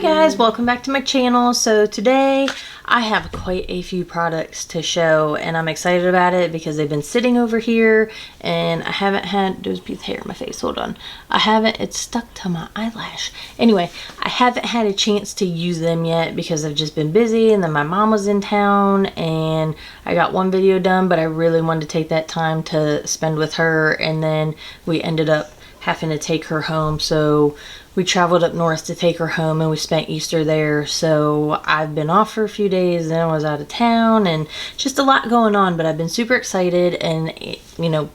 guys, welcome back to my channel. So today I have quite a few products to show and I'm excited about it because they've been sitting over here and I haven't had, there's a piece of hair in my face, hold on. It's stuck to my eyelash. Anyway, I haven't had a chance to use them yet because I've just been busy, and then my mom was in town and I got one video done, but I really wanted to take that time to spend with her, and then we ended up having to take her home. So we traveled up north to take her home and we spent Easter there. So I've been off for a few days, then I was out of town and just a lot going on, but I've been super excited and, you know,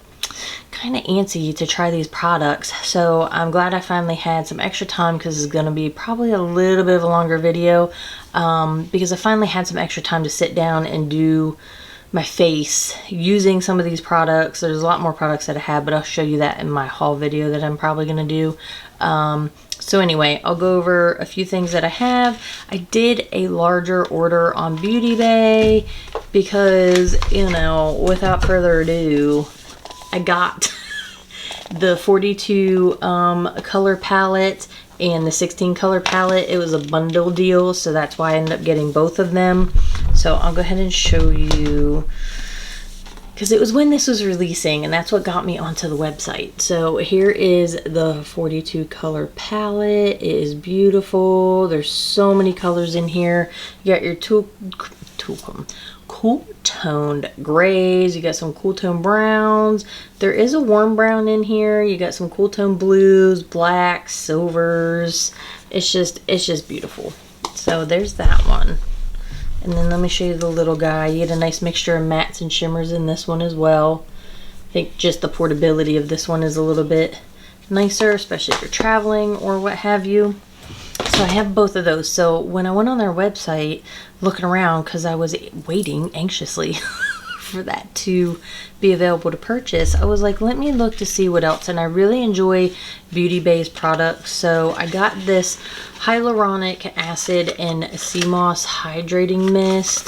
kind of antsy to try these products. So I'm glad I finally had some extra time because it's going to be probably a little bit of a longer video because I finally had some extra time to sit down and do my face using some of these products. There's a lot more products that I have, but I'll show you that in my haul video that I'm probably going to do. So anyway, I'll go over a few things that I have. I did a larger order on Beauty Bay because, you know, without further ado, I got the 42 color palette and the 16 color palette. It was a bundle deal, so that's why I ended up getting both of them. So I'll go ahead and show you, because it was when this was releasing and that's what got me onto the website. So here is the 42 color palette. It is beautiful. There's so many colors in here. You got your cool toned grays, you got some cool tone browns, there is a warm brown in here, you got some cool tone blues, blacks, silvers. It's just beautiful. So there's that one. And then let me show you the little guy. You get a nice mixture of mattes and shimmers in this one as well. I think just the portability of this one is a little bit nicer, especially if you're traveling or what have you. So I have both of those. So when I went on their website looking around, because I was waiting anxiously for that to be available to purchase, I was like, let me look to see what else. And I really enjoy Beauty Bay's products. So I got this hyaluronic acid and sea moss hydrating mist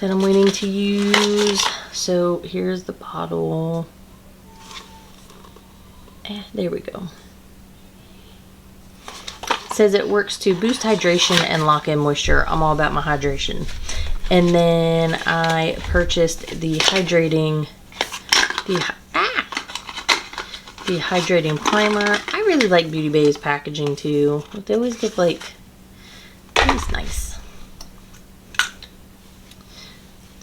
that I'm waiting to use. So here's the bottle. There we go. It says it works to boost hydration and lock in moisture. I'm all about my hydration. And then I purchased the hydrating primer. I really like Beauty Bay's packaging too. They always get like, it's nice.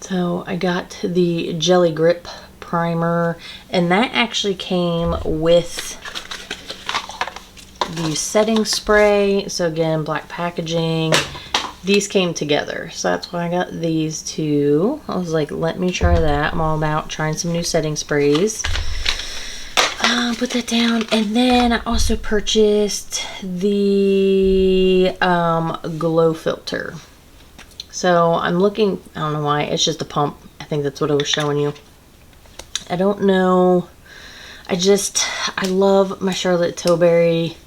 So I got the Jelly Grip primer, and that actually came with the setting spray. So again, black packaging. These came together, so that's why I got these two. I was like, let me try that. I'm all about trying some new setting sprays. Put that down. And then I also purchased the glow filter. So I'm looking, I don't know why, it's just a pump. I think that's what I was showing you. I don't know. I love my Charlotte Tilbury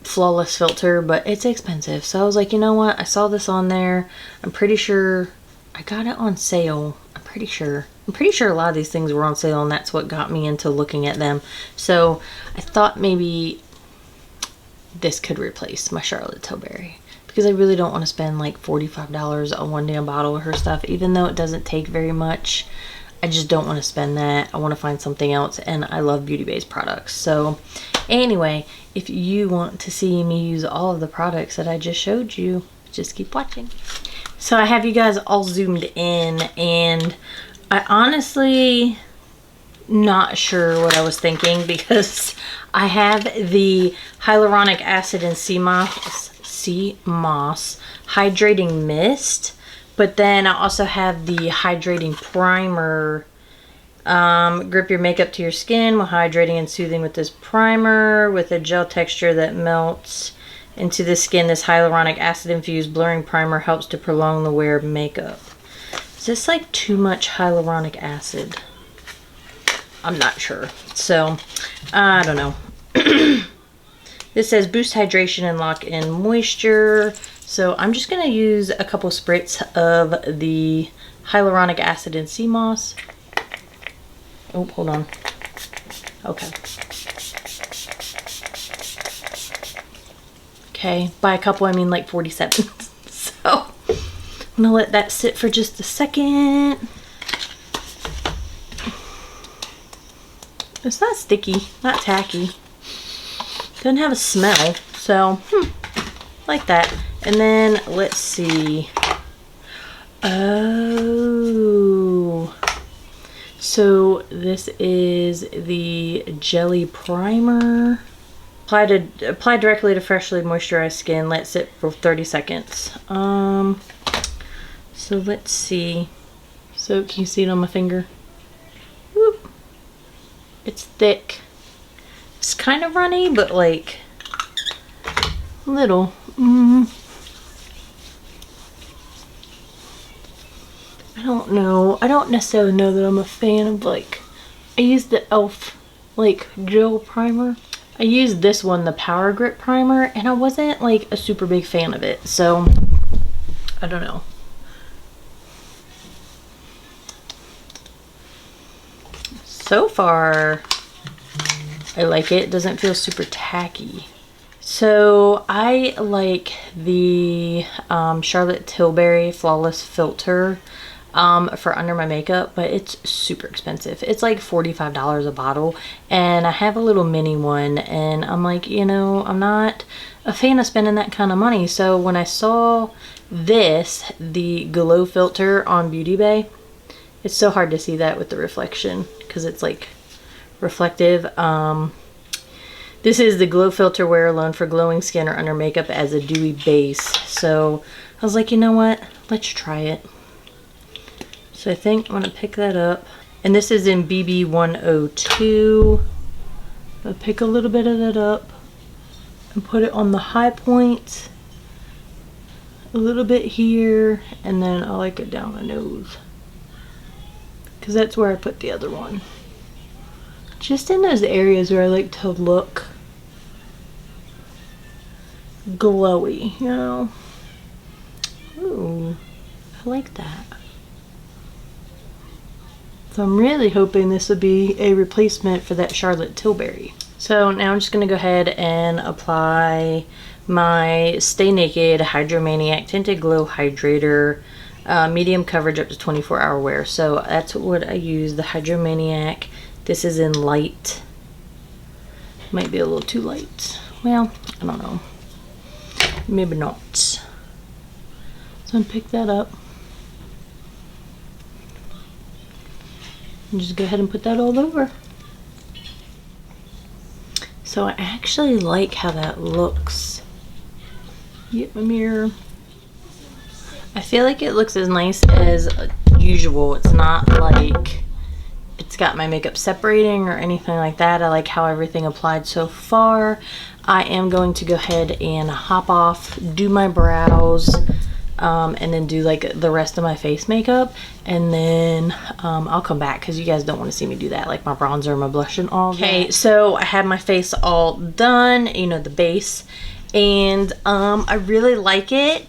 flawless filter, but it's expensive. So I was like, you know what? I saw this on there. I'm pretty sure I got it on sale. I'm pretty sure a lot of these things were on sale, and that's what got me into looking at them. So I thought maybe this could replace my Charlotte Tilbury, because I really don't want to spend like $45 on one damn bottle of her stuff, even though it doesn't take very much. I just don't want to spend that. I want to find something else, and I love Beauty Bay's products. So anyway, if you want to see me use all of the products that I just showed you, just keep watching. So I have you guys all zoomed in, and I honestly not sure what I was thinking, because I have the hyaluronic acid and sea moss hydrating mist, but then I also have the hydrating primer. Grip your makeup to your skin while hydrating and soothing with this primer with a gel texture that melts into the skin. This hyaluronic acid infused blurring primer helps to prolong the wear of makeup. Is this like too much hyaluronic acid? I'm not sure. So I don't know. This says boost hydration and lock in moisture. So I'm just gonna use a couple spritz of the hyaluronic acid and sea moss. Oh, hold on. Okay. Okay, by a couple I mean like 47. So I'm gonna let that sit for just a second. It's not sticky, not tacky. Doesn't have a smell, so like that. And then let's see. Oh, so this is the jelly primer. Apply directly to freshly moisturized skin. Let sit for 30 seconds. So let's see. So can you see it on my finger? Whoop. It's thick. It's kind of runny, but like little. I don't know. I don't necessarily know that I'm a fan of like, I used the e.l.f. like gel primer. I used this one, the Power Grip primer, and I wasn't like a super big fan of it. So I don't know. So far, I like it. It doesn't feel super tacky. So I like the Charlotte Tilbury Flawless Filter for under my makeup, but it's super expensive. It's like $45 a bottle, and I have a little mini one, and I'm like, you know, I'm not a fan of spending that kind of money. So when I saw this, the Glow Filter on Beauty Bay, it's so hard to see that with the reflection because it's like reflective. This is the Glow Filter Wear Alone for glowing skin or under makeup as a dewy base. So I was like, you know what? Let's try it. So I think I'm gonna pick that up. And this is in BB 102. I'll pick a little bit of that up and put it on the high point. A little bit here, and then I like it down the nose, because that's where I put the other one. Just in those areas where I like to look glowy, you know. Ooh, I like that. So I'm really hoping this will be a replacement for that Charlotte Tilbury. So now I'm just gonna go ahead and apply my Stay Naked Hydromaniac Tinted Glow Hydrator, medium coverage up to 24-hour wear. So that's what I use, the Hydromaniac. This is in light. Might be a little too light. Well, I don't know. Maybe not. So I'm gonna pick that up. And just go ahead and put that all over. So I actually like how that looks. Get my mirror. I feel like it looks as nice as usual. It's not like it's got my makeup separating or anything like that. I like how everything applied so far. I am going to go ahead and hop off, do my brows, and then do like the rest of my face makeup, and then I'll come back because you guys don't want to see me do that, like my bronzer, my blush, and all that. Okay, so I have my face all done, you know, the base, and I really like it,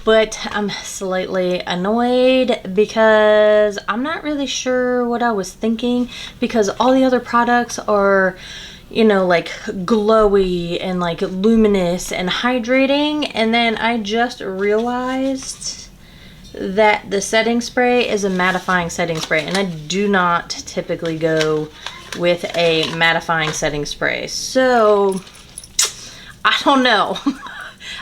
but I'm slightly annoyed because I'm not really sure what I was thinking, because all the other products are, you know, like glowy and like luminous and hydrating, and then I just realized that the setting spray is a mattifying setting spray, and I do not typically go with a mattifying setting spray. So I don't know.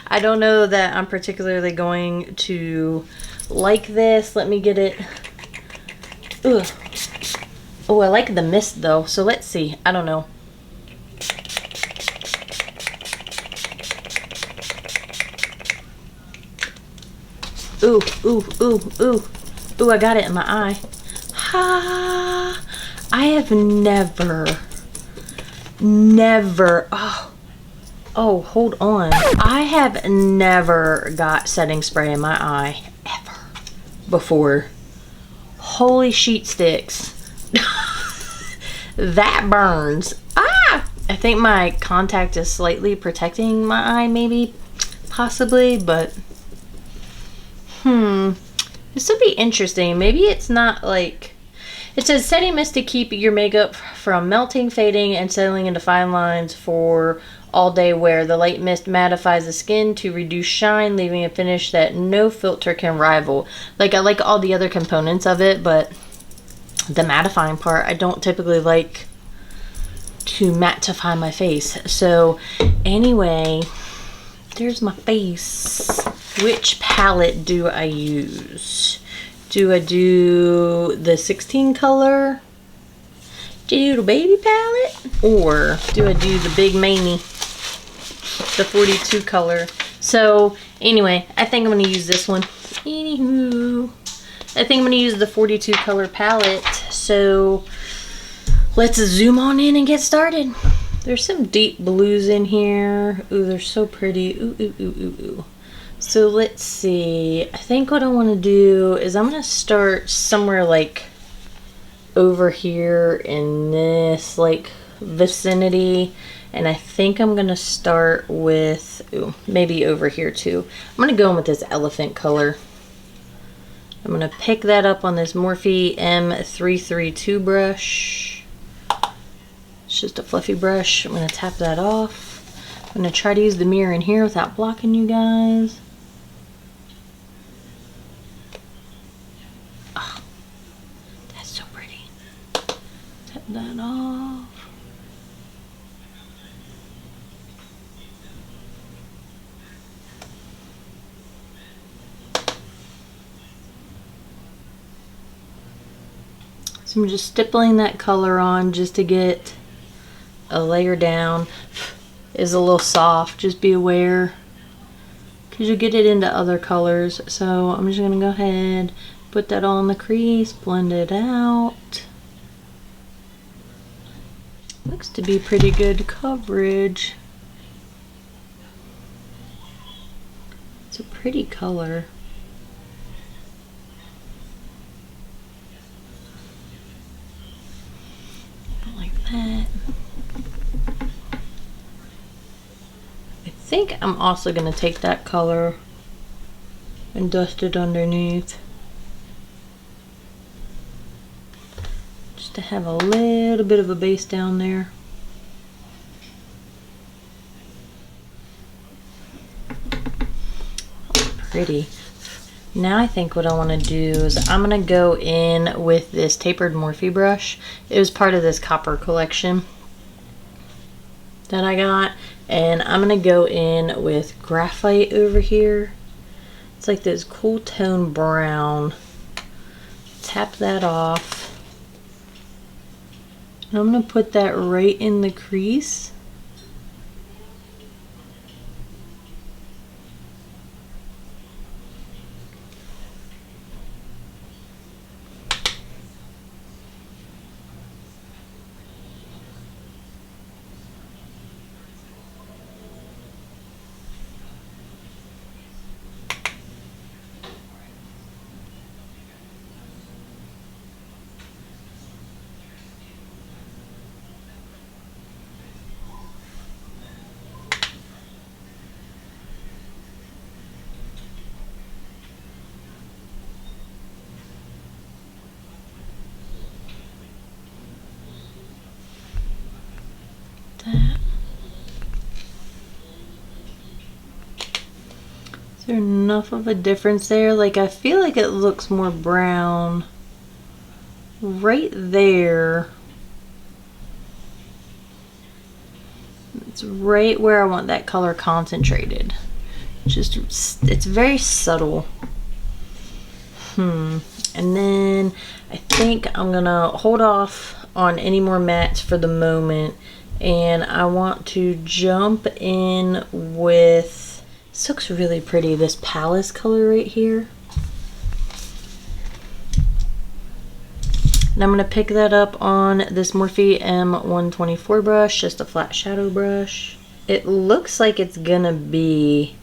I don't know that I'm particularly going to like this. Let me get it. Ugh. Oh, I like the mist though, so let's see. I don't know. Ooh, ooh, ooh, ooh. Ooh, I got it in my eye. Ha! I have never, oh, hold on. I have never got setting spray in my eye, ever, before. Holy sheet sticks. That burns. Ah! I think my contact is slightly protecting my eye, maybe, possibly, but this would be interesting. Maybe it's not like, it says setting mist to keep your makeup from melting, fading, and settling into fine lines for all day wear. The light mist mattifies the skin to reduce shine, leaving a finish that no filter can rival. Like, I like all the other components of it, but the mattifying part, I don't typically like to mattify my face. So anyway, there's my face. Which palette do I use? Do I do the 16 color Beauty Baby palette? Or do I do the big mani, the 42 color? So anyway, I think I'm going to use this one. Anywho, I think I'm going to use the 42 color palette. So let's zoom on in and get started. There's some deep blues in here. Ooh, they're so pretty. Ooh, ooh, ooh, ooh, ooh. So let's see. I think what I want to do is I'm going to start somewhere like over here in this like vicinity. And I think I'm going to start with, ooh, maybe over here too. I'm going to go in with this elephant color. I'm going to pick that up on this Morphe M332 brush. It's just a fluffy brush. I'm going to tap that off. I'm going to try to use the mirror in here without blocking you guys. Oh, that's so pretty. Tap that off. So I'm just stippling that color on just to get a layer down. Is a little soft, just be aware, because you get it into other colors. So I'm just gonna go ahead, put that all in the crease, blend it out. Looks to be pretty good coverage. It's a pretty color. Like that. I think I'm also going to take that color and dust it underneath, just to have a little bit of a base down there. Pretty. Now I think what I want to do is I'm going to go in with this tapered Morphe brush. It was part of this copper collection that I got. And I'm going to go in with graphite over here. It's like this cool tone brown. Tap that off. And I'm going to put that right in the crease. Is there enough of a difference there? Like, I feel like it looks more brown right there. It's right where I want that color concentrated. Just, it's very subtle. And then I think I'm gonna hold off on any more mattes for the moment, and I want to jump in with, this looks really pretty, this Palace color right here. And I'm gonna pick that up on this Morphe M124 brush, just a flat shadow brush. It looks like it's gonna be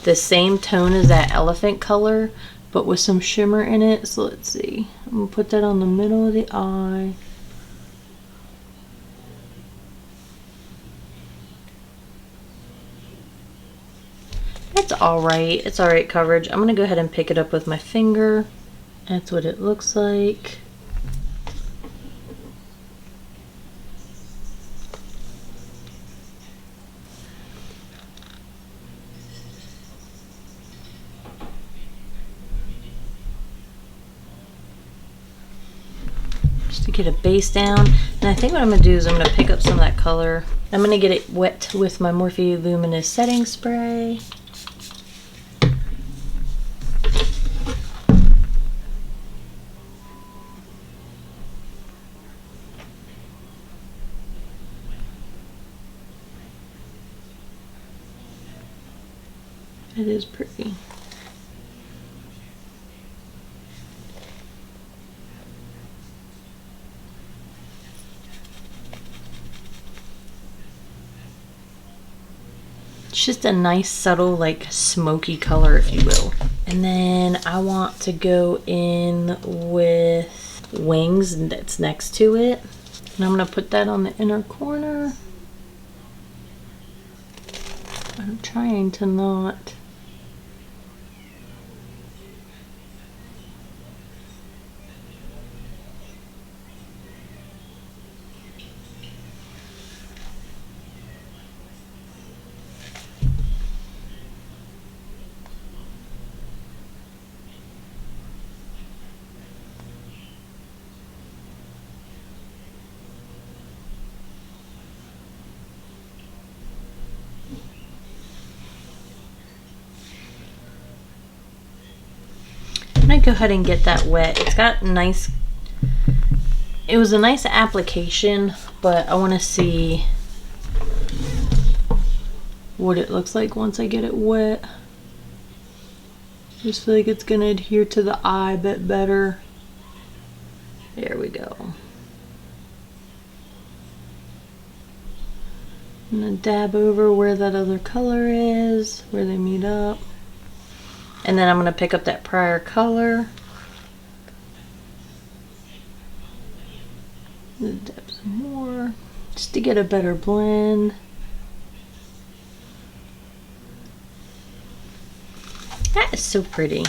the same tone as that elephant color, but with some shimmer in it. So let's see. I'm gonna put that on the middle of the eye. It's alright. It's alright coverage. I'm gonna go ahead and pick it up with my finger. That's what it looks like. just to get a base down. And I think what I'm gonna do is I'm gonna pick up some of that color. I'm gonna get it wet with my Morphe Luminous setting spray. It is pretty. It's just a nice subtle like smoky color, if you will. And then I want to go in with Wings that's next to it. And I'm gonna put that on the inner corner. I'm trying to not. I'm gonna go ahead and get that wet. It's got nice, it was a nice application, but I want to see what it looks like once I get it wet. Just feel like it's gonna adhere to the eye a bit better. There we go. I'm gonna dab over where that other color is, where they meet up. And then I'm going to pick up that prior color. Dab some more, just to get a better blend. That is so pretty.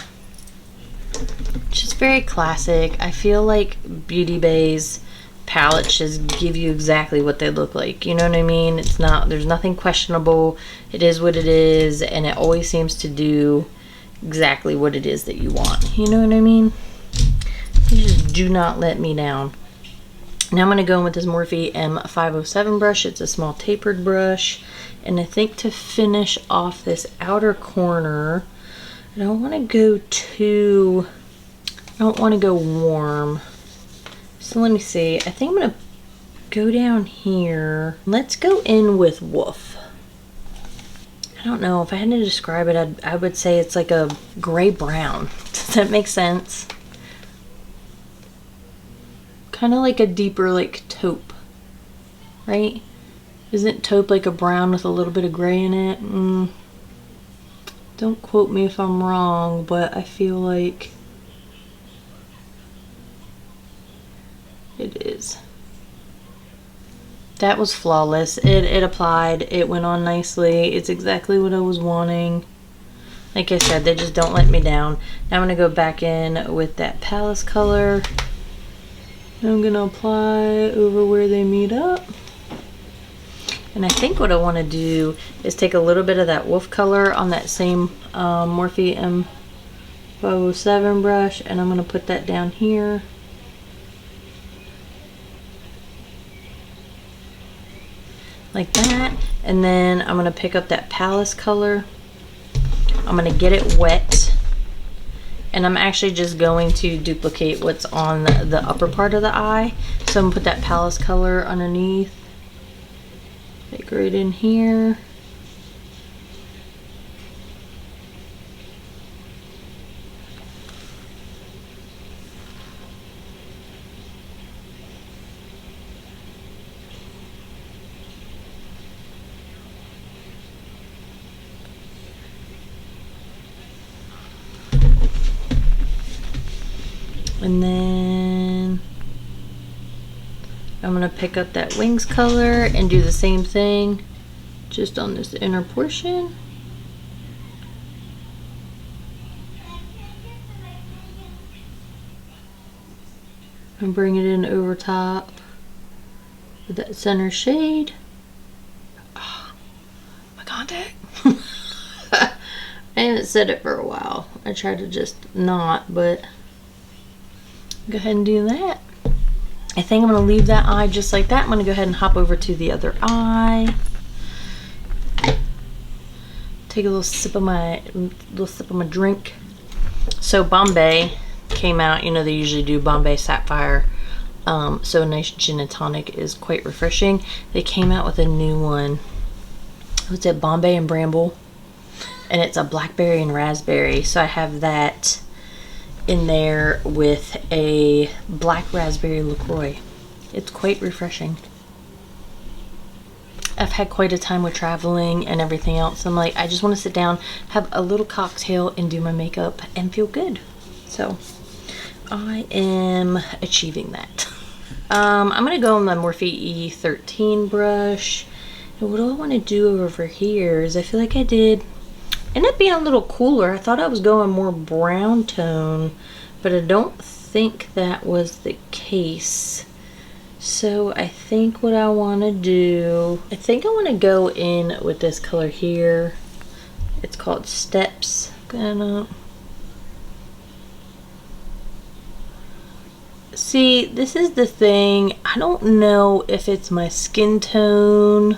It's just very classic. I feel like Beauty Bay's palettes just give you exactly what they look like. You know what I mean? It's not, there's nothing questionable. It is what it is, and it always seems to do exactly what it is that you want. You know what I mean? You just do not let me down. Now I'm going to go in with this Morphe M507 brush. It's a small tapered brush. And I think to finish off this outer corner, I don't want to go too, I don't want to go warm. So let me see. I think I'm going to go down here. Let's go in with Woof. I don't know, if I had to describe it, I would say it's like a gray brown. Does that make sense? Kind of like a deeper like taupe, right? Isn't taupe like a brown with a little bit of gray in it? Don't quote me if I'm wrong, but I feel like it is. That was flawless. It applied. It went on nicely. It's exactly what I was wanting. Like I said, they just don't let me down. Now I'm going to go back in with that Palace color. And I'm going to apply over where they meet up. And I think what I want to do is take a little bit of that Wolf color on that same Morphe M507 brush. And I'm going to put that down here. Like that, and then I'm going to pick up that Palace color. I'm going to get it wet, and I'm actually just going to duplicate what's on the upper part of the eye. So I'm going to put that Palace color underneath, like right in here. And then I'm going to pick up that Wings color and do the same thing just on this inner portion. And bring it in over top with that center shade. Oh, my contact. I haven't said it for a while. I try to just not, but go ahead and do that. I think I'm going to leave that eye just like that. I'm going to go ahead and hop over to the other eye. Take a little sip of my drink. So Bombay came out, you know, they usually do Bombay Sapphire. So a nice gin and tonic is quite refreshing. They came out with a new one. What's it? Bombay and Bramble. And it's a blackberry and raspberry. So I have that in there with a black raspberry LaCroix. It's quite refreshing. I've had quite a time with traveling and everything else. I'm like, I just want to sit down, have a little cocktail, and do my makeup and feel good. So I am achieving that. I'm gonna go on my Morphe E13 brush. And what do I want to do over here is I feel like I did ended up being a little cooler. I thought I was going more brown tone, but I don't think that was the case. So I think what I want to do, I think I want to go in with this color here. It's called Steps. See, this is the thing. I don't know if it's my skin tone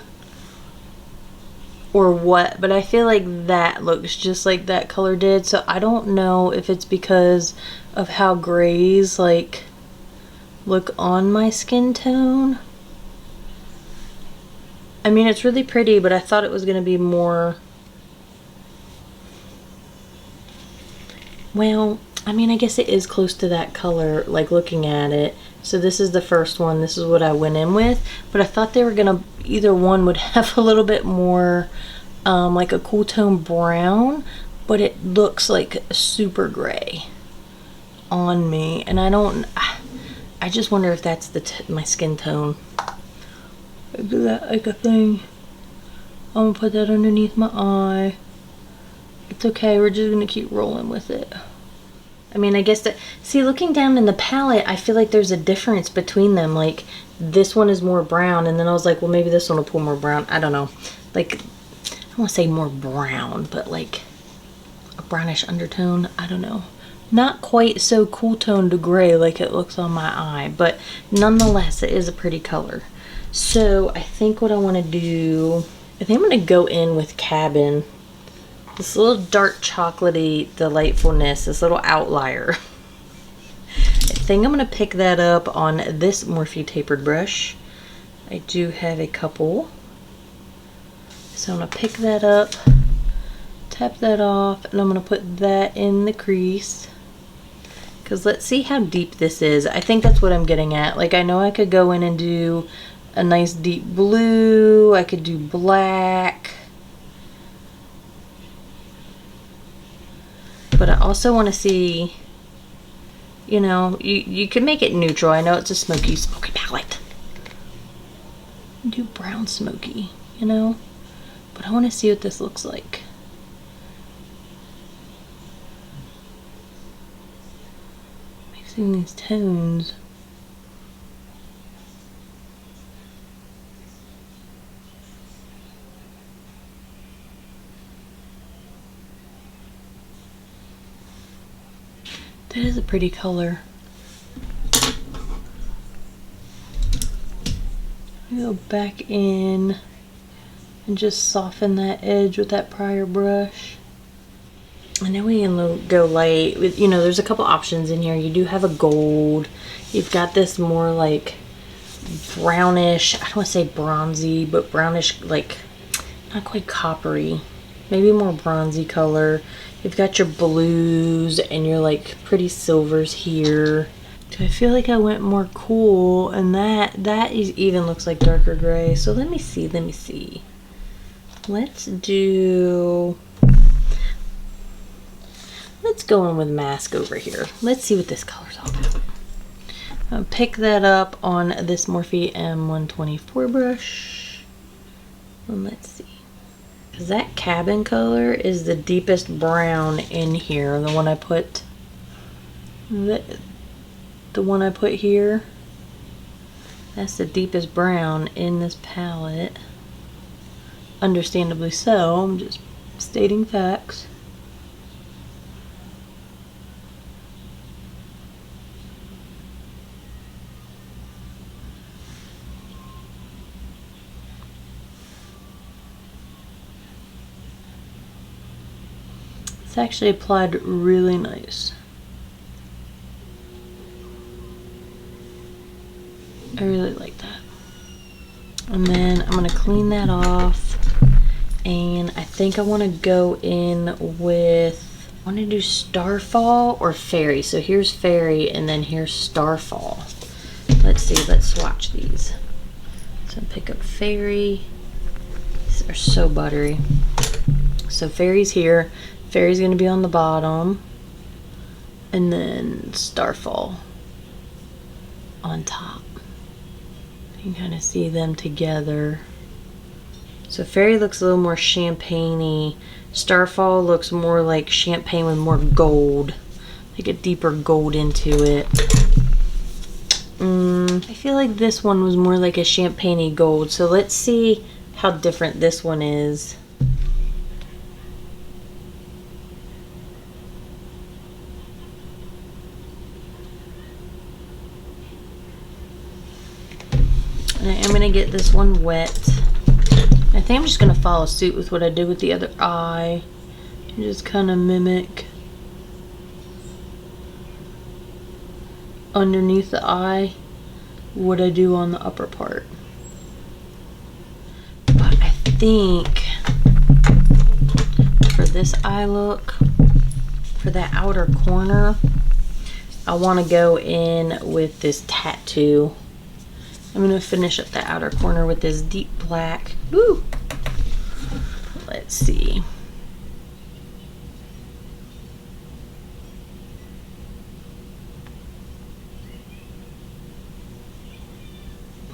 or what, but I feel like that looks just like that color did. So I don't know if it's because of how grays like look on my skin tone. I mean, it's really pretty, but I thought it was going to be more, well, I mean, I guess it is close to that color, like looking at it. So this is the first one. This is what I went in with, but I thought they were gonna, either one would have a little bit more like a cool tone brown, but it looks like super gray on me, and I just wonder if that's my skin tone. I do that like a thing. I'm gonna put that underneath my eye. It's okay, we're just gonna keep rolling with it. I mean, I guess that, see, looking down in the palette, I feel like there's a difference between them. Like, this one is more brown, and then I was like, well, maybe this one will pull more brown. I don't know. Like, I don't want to say more brown, but like a brownish undertone. I don't know. Not quite so cool toned to gray like it looks on my eye, but nonetheless, it is a pretty color. So I think what I want to do, I think I'm going to go in with Cabin. This little dark chocolatey delightfulness, this little outlier. I think I'm going to pick that up on this Morphe tapered brush. I do have a couple. So I'm going to pick that up, tap that off, and I'm going to put that in the crease. Because let's see how deep this is. I think that's what I'm getting at. Like, I know I could go in and do a nice deep blue. I could do black. But I also want to see, you know, you can make it neutral. I know it's a smoky palette. Do brown smoky, you know? But I want to see what this looks like. Mixing these tones. That is a pretty color. Go back in and just soften that edge with that prior brush. And then we can go light with, you know, there's a couple options in here. You do have a gold. You've got this more like brownish, I don't want to say bronzy, but brownish, like not quite coppery, maybe more bronzy color. You've got your blues and your like pretty silvers here. So I feel like I went more cool, and that even looks like darker gray. So let me see. Let's go in with mask over here. Let's see what this color's all about. I'll pick that up on this Morphe M124 brush. And let's see. Because that Cabin color is the deepest brown in here. The one I put, the one I put here, that's the deepest brown in this palette. Understandably so, I'm just stating facts. It's actually applied really nice. I really like that. And then I'm gonna clean that off. And I think I wanna go in with, I wanna do Starfall or Fairy. So here's Fairy and then here's Starfall. Let's see, let's swatch these. So pick up Fairy. These are so buttery. So Fairy's here. Fairy's gonna be on the bottom. And then Starfall on top. You can kind of see them together. So Fairy looks a little more champagne-y. Starfall looks more like champagne with more gold. Like a deeper gold into it. I feel like this one was more like a champagne-y gold. So let's see how different this one is. And I am going to get this one wet. I think I'm just going to follow suit with what I did with the other eye. And just kind of mimic underneath the eye what I do on the upper part. But I think for this eye look, for that outer corner, I want to go in with this tattoo. I'm going to finish up the outer corner with this deep black. Woo! Let's see.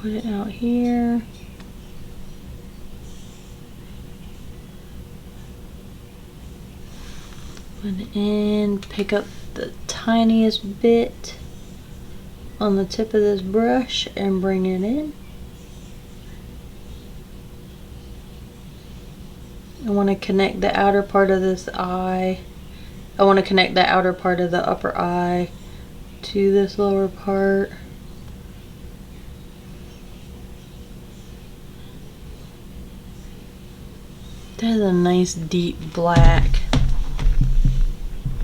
Put it out here. Put it in. Pick up the tiniest bit on the tip of this brush and bring it in. I want to connect the outer part of this eye. I want to connect the outer part of the upper eye to this lower part. That is a nice deep black.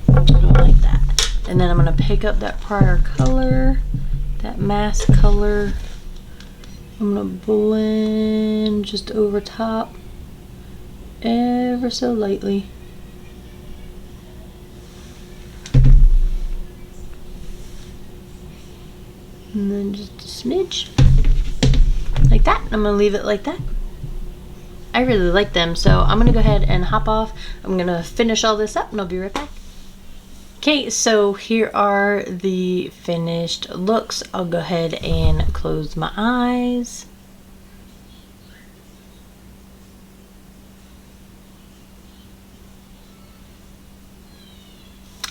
I don't like that. And then I'm going to pick up that prior color, that mask color. I'm going to blend just over top ever so lightly. And then just a smidge. Like that. I'm going to leave it like that. I really like them, so I'm gonna go ahead and hop off. I'm gonna finish all this up and I'll be right back. Okay, so here are the finished looks. I'll go ahead and close my eyes.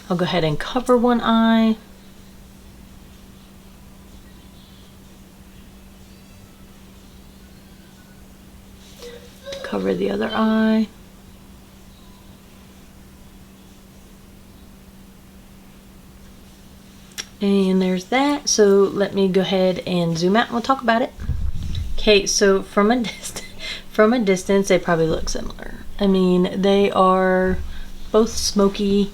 I'll go ahead and cover one eye. Cover the other eye. And there's that. So let me go ahead and zoom out and we'll talk about it. Okay, so from a distance, they probably look similar. I mean, they are both smoky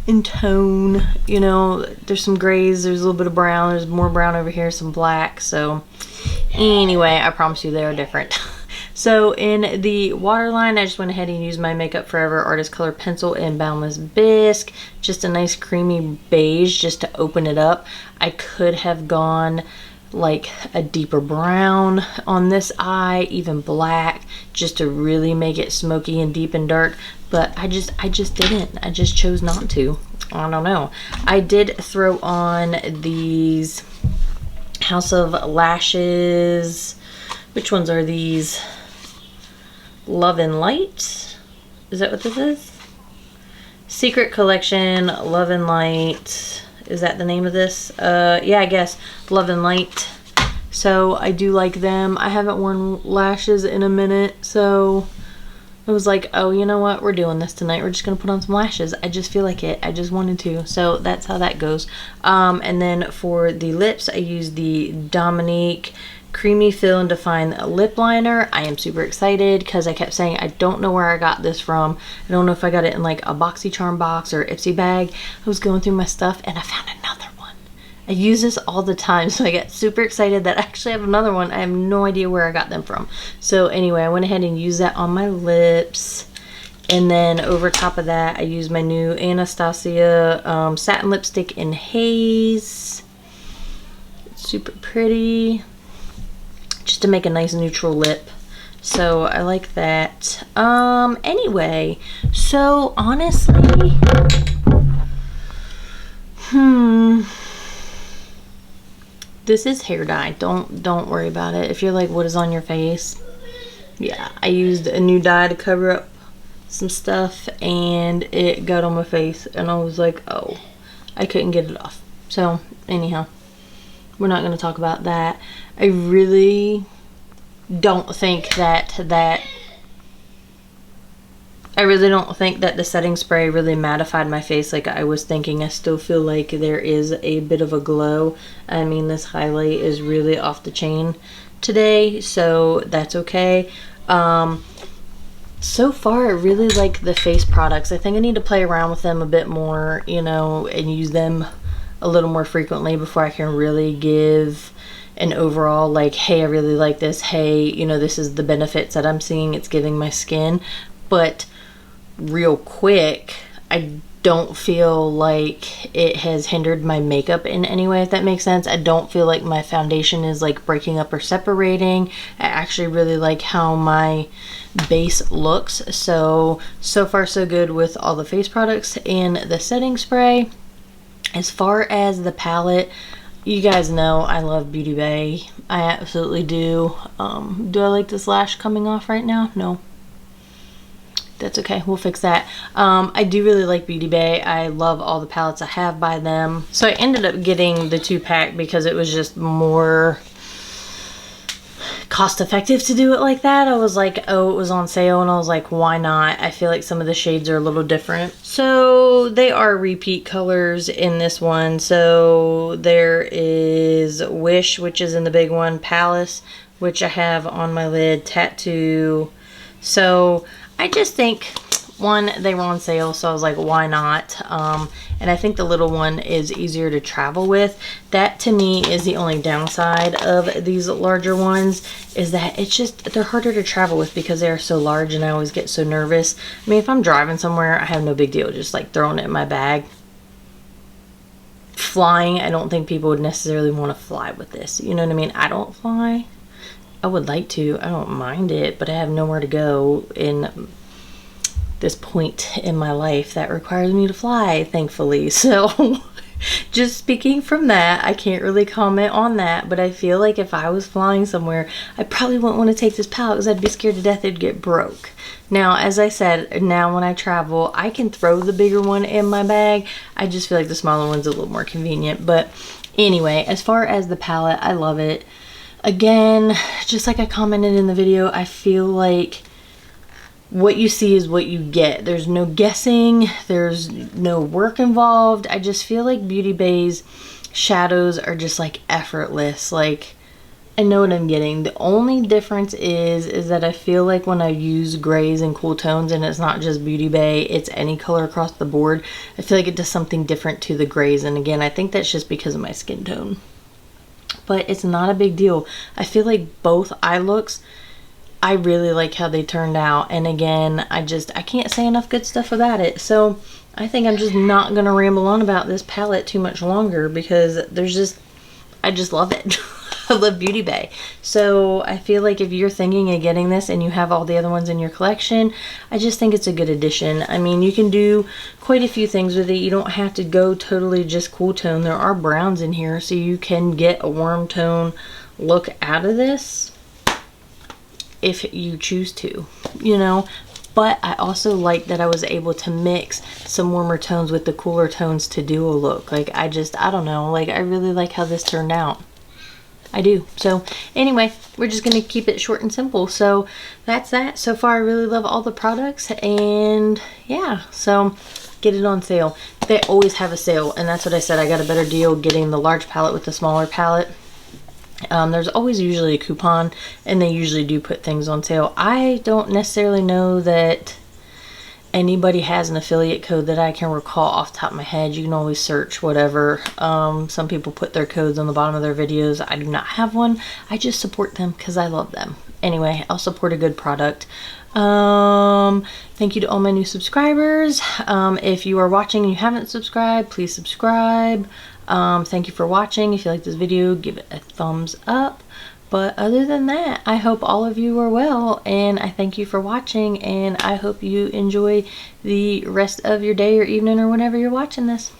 in tone. You know, there's some grays, there's a little bit of brown, there's more brown over here, some black. So anyway, I promise you they are different. So in the waterline, I just went ahead and used my Makeup Forever Artist Color Pencil in Boundless Bisque. Just a nice creamy beige just to open it up. I could have gone like a deeper brown on this eye, even black, just to really make it smoky and deep and dark. But I just didn't. I just chose not to. I don't know. I did throw on these House of Lashes. Which ones are these? Love and Light. Is that what this is? Secret Collection, Love and Light. Is that the name of this? Yeah, I guess. Love and Light. So I do like them. I haven't worn lashes in a minute, so I was like, oh, you know what? We're doing this tonight. We're just going to put on some lashes. I just feel like it. I just wanted to. So that's how that goes. And then for the lips, I used the Dominique Creamy Fill and Define Lip Liner. I am super excited because I kept saying I don't know where I got this from. I don't know if I got it in like a BoxyCharm box or Ipsy bag. I was going through my stuff and I found another one. I use this all the time, so I get super excited that I actually have another one. I have no idea where I got them from. So anyway, I went ahead and used that on my lips. And then over top of that, I used my new Anastasia satin lipstick in Haze. It's super pretty. Just to make a nice neutral lip. So I like that. Anyway, so honestly, this is hair dye. Don't worry about it. If you're like, what is on your face? Yeah, I used a new dye to cover up some stuff and it got on my face and I was like, oh, I couldn't get it off. So anyhow, we're not going to talk about that. I really don't think that the setting spray really mattified my face like I was thinking. I still feel like there is a bit of a glow. I mean, this highlight is really off the chain today, so that's okay. So far, I really like the face products. I think I need to play around with them a bit more, you know, and use them a little more frequently before I can really give an overall like, hey, I really like this. Hey, you know, this is the benefits that I'm seeing it's giving my skin. But real quick, I don't feel like it has hindered my makeup in any way, if that makes sense. I don't feel like my foundation is like breaking up or separating. I actually really like how my base looks. So far so good with all the face products and the setting spray. As far as the palette, you guys know I love Beauty Bay. I absolutely do. Do I like this lash coming off right now? No. That's okay, we'll fix that. I do really like Beauty Bay. I love all the palettes I have by them. So I ended up getting the 2-pack because it was just more cost effective to do it like that. I was like, oh, it was on sale and I was like, why not? I feel like some of the shades are a little different. So they are repeat colors in this one. So there is Wish, which is in the big one, Palace, which I have on my lid, Tattoo. So I just think, one, they were on sale, so I was like, why not? And I think the little one is easier to travel with. That to me is the only downside of these larger ones, is that it's just, they're harder to travel with because they are so large and I always get so nervous. I mean, if I'm driving somewhere, I have no big deal just like throwing it in my bag. Flying, I don't think people would necessarily want to fly with this. You know what I mean? I don't fly. I would like to. I don't mind it, but I have nowhere to go in this point in my life that requires me to fly, thankfully. So just speaking from that, I can't really comment on that, but I feel like if I was flying somewhere, I probably wouldn't want to take this palette because I'd be scared to death it'd get broke. Now, as I said, now when I travel, I can throw the bigger one in my bag. I just feel like the smaller one's a little more convenient. But anyway, as far as the palette, I love it. Again, just like I commented in the video, I feel like what you see is what you get. There's no guessing, there's no work involved. I just feel like Beauty Bay's shadows are just like effortless. Like, I know what I'm getting. The only difference is that I feel like when I use grays and cool tones, and it's not just Beauty Bay, it's any color across the board, I feel like it does something different to the grays. And again, I think that's just because of my skin tone. But it's not a big deal. I feel like both eye looks, I really like how they turned out. And again, I can't say enough good stuff about it. So I think I'm just not going to ramble on about this palette too much longer because I just love it. I love Beauty Bay. So I feel like if you're thinking of getting this and you have all the other ones in your collection, I just think it's a good addition. I mean, you can do quite a few things with it. You don't have to go totally just cool tone. There are browns in here, so you can get a warm tone look out of this if you choose to, you know. But I also like that I was able to mix some warmer tones with the cooler tones to do a look. Like, I don't know, like, I really like how this turned out. I do. So anyway, we're just going to keep it short and simple. So that's that. So far, I really love all the products. And yeah, so get it on sale. They always have a sale. And that's what I said. I got a better deal getting the large palette with the smaller palette. There's always usually a coupon, and they usually do put things on sale. I don't necessarily know that anybody has an affiliate code that I can recall off the top of my head. You can always search whatever. Some people put their codes on the bottom of their videos. I do not have one. I just support them because I love them. Anyway, I'll support a good product. Thank you to all my new subscribers. If you are watching and you haven't subscribed, please subscribe. Thank you for watching. If you like this video, give it a thumbs up. But other than that, I hope all of you are well, and I thank you for watching, and I hope you enjoy the rest of your day or evening or whenever you're watching this.